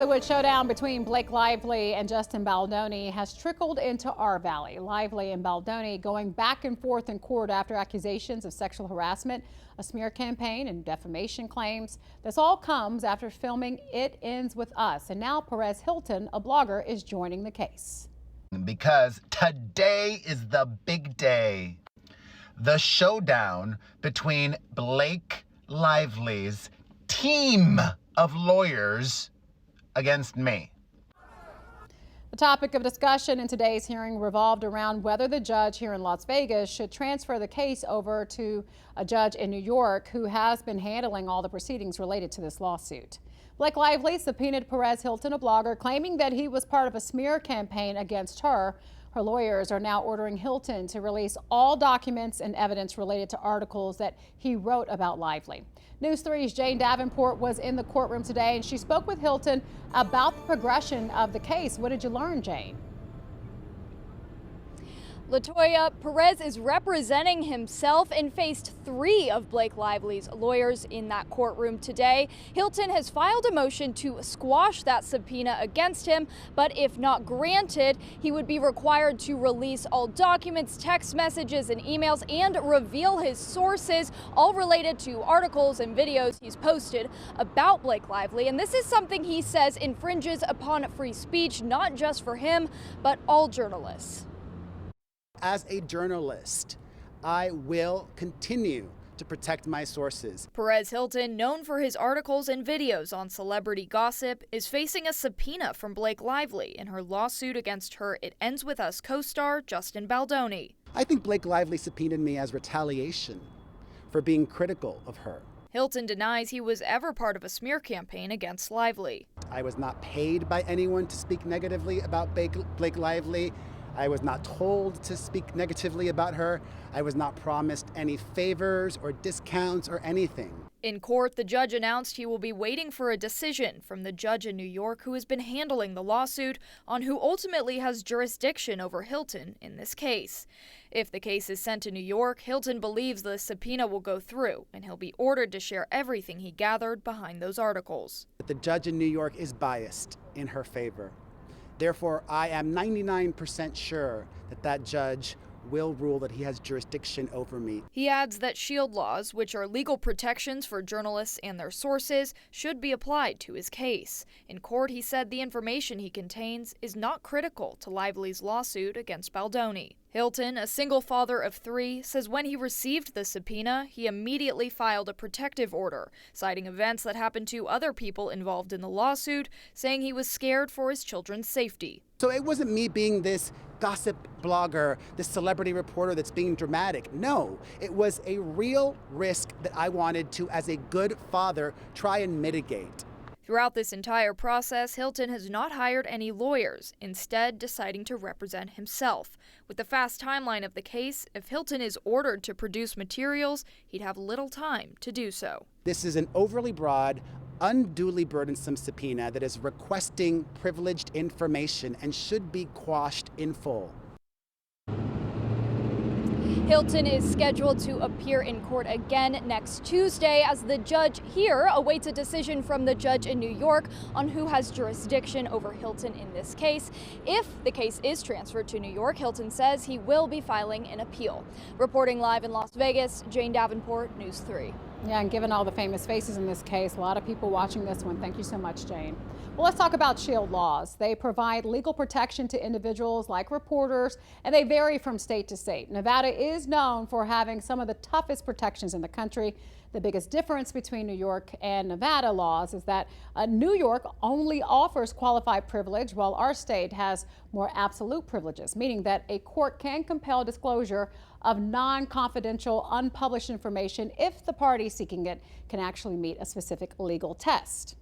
The wood showdown between Blake Lively and Justin Baldoni has trickled into our valley. Lively and Baldoni going back and forth in court after accusations of sexual harassment, a smear campaign, and defamation claims. This all comes after filming It Ends With Us. And now Perez Hilton, a blogger, is joining the case. Because today is the big day. The showdown between Blake Lively's team of lawyers against me. The topic of discussion in today's hearing revolved around whether the judge here in Las Vegas should transfer the case over to a judge in New York who has been handling all the proceedings related to this lawsuit. Blake Lively subpoenaed Perez Hilton, a blogger, claiming that he was part of a smear campaign against her. Her lawyers are now ordering Hilton to release all documents and evidence related to articles that he wrote about Lively. News 3's Jane Davenport was in the courtroom today, and she spoke with Hilton about the progression of the case. What did you learn, Jane? Latoya, Perez is representing himself and faced 3 of Blake Lively's lawyers in that courtroom today. Hilton has filed a motion to squash that subpoena against him, but if not granted, he would be required to release all documents, text messages, and emails and reveal his sources, all related to articles and videos he's posted about Blake Lively. And this is something he says infringes upon free speech, not just for him, but all journalists. As a journalist, I will continue to protect my sources. Perez Hilton, known for his articles and videos on celebrity gossip, is facing a subpoena from Blake Lively in her lawsuit against her It Ends With Us co-star Justin Baldoni. I think Blake Lively subpoenaed me as retaliation for being critical of her. Hilton denies he was ever part of a smear campaign against Lively. I was not paid by anyone to speak negatively about Blake Lively. I was not told to speak negatively about her. I was not promised any favors or discounts or anything. In court, the judge announced he will be waiting for a decision from the judge in New York who has been handling the lawsuit on who ultimately has jurisdiction over Hilton in this case. If the case is sent to New York, Hilton believes the subpoena will go through and he'll be ordered to share everything he gathered behind those articles. The judge in New York is biased in her favor. Therefore, I am 99% sure that that judge will rule that he has jurisdiction over me. He adds that shield laws, which are legal protections for journalists and their sources, should be applied to his case. In court, he said the information he contains is not critical to Lively's lawsuit against Baldoni. Hilton, a single father of 3, says when he received the subpoena, he immediately filed a protective order, citing events that happened to other people involved in the lawsuit, saying he was scared for his children's safety. So it wasn't me being this gossip blogger, this celebrity reporter that's being dramatic. No, it was a real risk that I wanted to, as a good father, try and mitigate. Throughout this entire process, Hilton has not hired any lawyers, instead deciding to represent himself. With the fast timeline of the case, if Hilton is ordered to produce materials, he'd have little time to do so. This is an overly broad, unduly burdensome subpoena that is requesting privileged information and should be quashed in full. Hilton is scheduled to appear in court again next Tuesday as the judge here awaits a decision from the judge in New York on who has jurisdiction over Hilton in this case. If the case is transferred to New York, Hilton says he will be filing an appeal. Reporting live in Las Vegas, Jane Davenport, News 3. Yeah, and given all the famous faces in this case, a lot of people watching this one. Thank you so much, Jane. Well, let's talk about shield laws. They provide legal protection to individuals like reporters, and they vary from state to state. Nevada is known for having some of the toughest protections in the country. The biggest difference between New York and Nevada laws is that New York only offers qualified privilege, while our state has more absolute privileges, meaning that a court can compel disclosure of non-confidential, unpublished information if the party seeking it can actually meet a specific legal test.